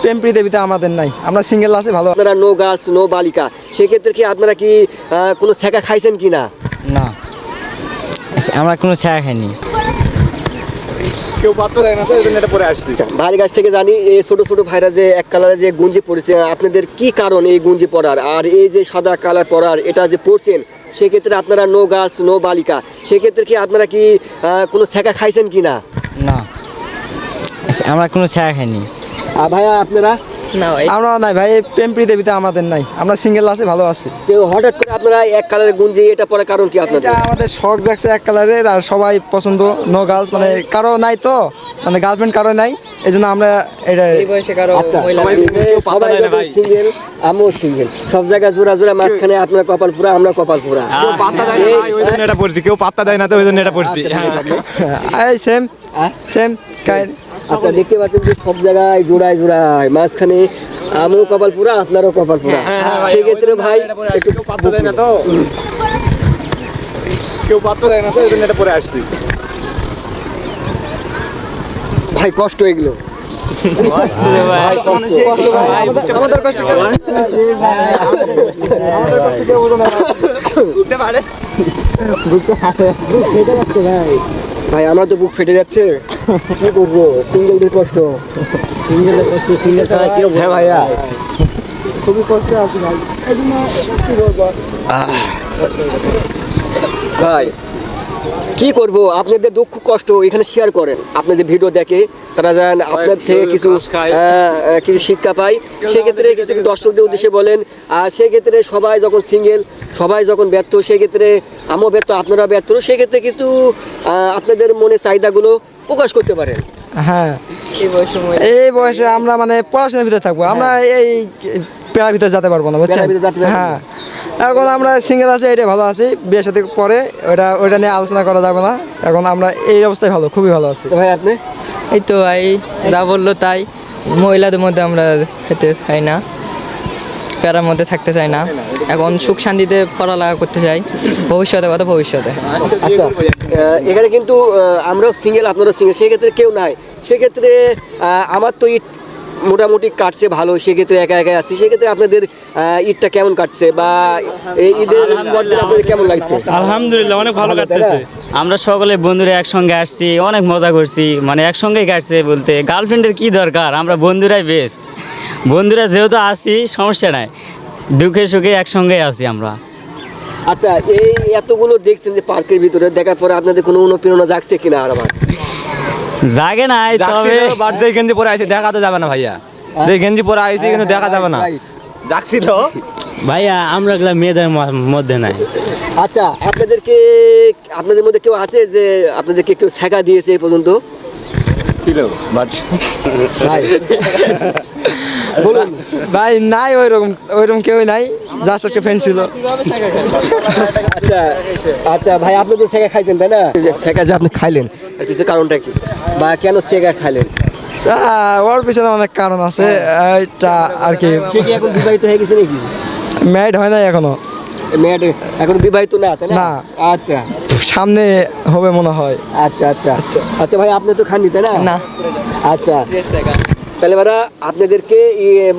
প্রেম প্রীতিতে আমাদের নাই, আমরা সিঙ্গেল আছি ভালো। আপনারা নো গার্লস নো বালিকা, সেক্ষেত্রে কি আপনারা কি কোনো ছ্যাঁকা খাইছেন কি না? না, আমরা কোনো ছায়া খাইনি। কেউ পাত্তা দেয় না তো, এই জন্য এটা পরে আসছি। ভাইয়ের কাছ থেকে জানি এই ছোট ছোট ভাইরা যে এক কালারে যে গুঞ্জি পড়েছে, আপনাদের কি কারণ এই গুঞ্জি পরার আর এই যে সাদা কালার পরার এটা যে পরছেন, সেক্ষেত্রে আপনারা নো গার্লস নো বালিকা, সেক্ষেত্রে কি আপনারা কি কোনো ছ্যাঁকা খাইছেন কি না? না, আমরা কোনো ছায়া খাইনি। ভাইয়া আপনারা? আমরা নাই ভাই, প্রেম প্রীতিতে আমাদের নাই, আমরা সিঙ্গেল আছি ভালো আছি। তো হঠাৎ করে আপনারা এক কালারের গুঞ্জি এটা পরার কারণ কি আপনাদের? এটা আমাদের শখ জাগছে এক কালারের, আর সবাই পছন্দ নো গার্লস, মানে কারো নাই তো, মানে গার্লফ্রেন্ড কারো নাই, এই জন্য আমরা এটা। আচ্ছা, সবাই সিঙ্গেল, আমিও সিঙ্গেল, সব জায়গায় জোড়া জোড়া, মাঝখানে আপনার কপাল পুরা, আমরা কপাল পুরা। কেউ পাত্তা দেয় না ওই জন্য এটা পড়ছি, কেউ পাত্তা দেয় না তো ওই জন্য এটা পড়ছি। Same same. আচ্ছা, দেখতে পাচ্ছেন যে সব জায়গায় জোড়ায় জোড়ায়, মাঝখানে আমিও কপাল পুরা, আপনারও কপাল পুরা। সেক্ষেত্রে ভাই কেউ পাত্তা দেয় না তো, কেউ পাত্তা দেয় না তো এই জন্য এটা পরে আসছি। ভাই কষ্ট এগুলো, আমাদের কষ্ট কেউ ভাই আমার তো বুক ফেটে যাচ্ছে, কি করবো? সিঙ্গেলদের কষ্ট, সিঙ্গেলের কষ্ট, সিঙ্গেল ছাড়া কেউ। হ্যাঁ ভাইয়া, খুবই কষ্ট আছে ভাই, ভাই কি করবো? আপনাদের দুঃখ কষ্ট এখানে শেয়ার করেন, আপনাদের ভিডিও দেখে তারা যেন আপনার থেকে কিছু কিছু শিক্ষা পায়, সেক্ষেত্রে কিছু দর্শকদের উদ্দেশ্যে বলেন। আর সেক্ষেত্রে সবাই যখন সিঙ্গেল, সবাই যখন ব্যর্থ, সেক্ষেত্রে আমিও ব্যর্থ, আপনারা ব্যর্থ, সেক্ষেত্রে কিন্তু আপনাদের মনের চাহিদাগুলো প্রকাশ করতে পারেন। হ্যাঁ, এই বয়সে আমরা মানে পড়াশোনার ভিতরে থাকবো, আমরা এই পেড়ার ভিতরে যেতে পারবো না, বুঝছেন? হ্যাঁ, এখন আমরা সিঙ্গেল আছি, এটাই ভালো আছি, বিয়ের সাথে পরে ওইটা নিয়ে আলোচনা করা যাবে না, এখন আমরা এই অবস্থায় ভালো, খুবই ভালো আছি। ভাই আপনি? এই তো ভাই যা বললো তাই, মহিলাদের মধ্যে আমরা খেতে চাই না, প্যারার মধ্যে থাকতে চাই না, এখন সুখ শান্তিতে পড়ালেখা করতে চাই, ভবিষ্যতে কথা ভবিষ্যতে। আচ্ছা, এখানে কিন্তু আমরাও সিঙ্গেল, আপনারাও সিঙ্গেল, সেক্ষেত্রে কেউ নাই, সেক্ষেত্রে আমার তো ইট মোটামুটি কাটছে ভালো, সেক্ষেত্রে একা একাই আছি, সেক্ষেত্রে আপনাদের ঈদটা কেমন কাটছে বা এই ঈদের মধ্যে আপনাদের কেমন লাগছে? আলহামদুলিল্লাহ অনেক ভালো কাটতেছে। আমরা সকলে বন্ধুরা একসঙ্গে আসছি, অনেক মজা করছি, মানে একসঙ্গেই কাটছে। বলতে গার্লফ্রেন্ডের কি দরকার, আমরা বন্ধুরাই বেস্ট। বন্ধুরা যেহেতু আছি সমস্যা নাই, দুঃখে সুখে একসঙ্গেই আছি আমরা। আচ্ছা, এই এতগুলো দেখছেন যে পার্কের ভিতরে, দেখার পরে আপনাদের কোনো অনুপ্রেরণা জাগছে কিনা? আর আমার জাগে নাই, তবে বাড়িতে গেঞ্জি পরে আইছে, দেখা তো যাবে না ভাইয়া, যে গেঞ্জি পরে আইছি কিন্তু দেখা যাবে না, জাগছিল ভাইয়া আমরা এগুলা মেয়েদের মধ্যে নাই। আচ্ছা, আপনাদের মধ্যে কেউ আছে যে আপনাদেরকে কেউ শেখা দিয়েছে এই পর্যন্ত? ছিল বাট ভাই বলুন। ভাই নাই, ওইরকম কেউই নাই, জাস্ট একটা ফ্রেন্ড ছিল। আচ্ছা আচ্ছা ভাই, আপনি তো শেখা খাইছেন তাই না? শেখা যে আপনি খাইলেন, এর পিছনে কারণটা কি, বা কেন শেখা খাইলেন? ওর পিছনে অনেক কারণ আছে, এটা আর কি। সে কি এখন বিবাহিত হয়ে গেছে নাকি? ম্যারিড হয় নাই এখনো। মেয়েটা এখন বিবাহিত না তাই না? না। আচ্ছা সামনে হবে মনে হয়। আচ্ছা আচ্ছা আচ্ছা ভাই, আপনি তো খাননি তাই না? না। আচ্ছা, তাহলে ভাড়া আপনাদেরকে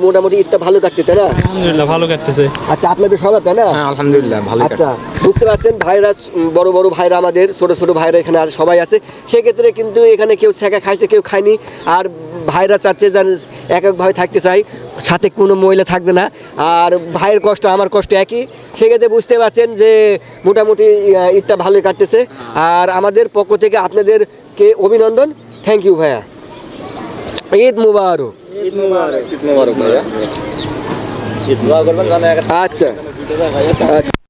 মোটামুটি ঈদটা ভালো কাটছে তাই না? আলহামদুলিল্লাহ ভালো কাটতেছে। আচ্ছা, আপনাদের সবার তাই না? হ্যাঁ আলহামদুলিল্লাহ ভালো। আচ্ছা, বুঝতে পারছেন ভাইরা, বড় বড় ভাইরা আমাদের, ছোট ছোট ভাইরা এখানে আছে, সবাই আছে, সেক্ষেত্রে কিন্তু এখানে কেউ শেখা খাইছে কেউ খায়নি। আর ভাইরা চাচ্ছে যেন এক একভাবে থাকতে চাই, সাথে কোনো মহিলা থাকবে না, আর ভাইয়ের কষ্ট আমার কষ্ট একই, সেক্ষেত্রে বুঝতে পারছেন যে মোটামুটি ঈদটা ভালোই কাটতেছে। আর আমাদের পক্ষ থেকে আপনাদেরকে অভিনন্দন, থ্যাংক ইউ ভাইয়া, ঈদ মুবারক। ঈদ মুবারক ভাইয়া। ঈদ দোয়া করবেন জানেন। আচ্ছা আচ্ছা।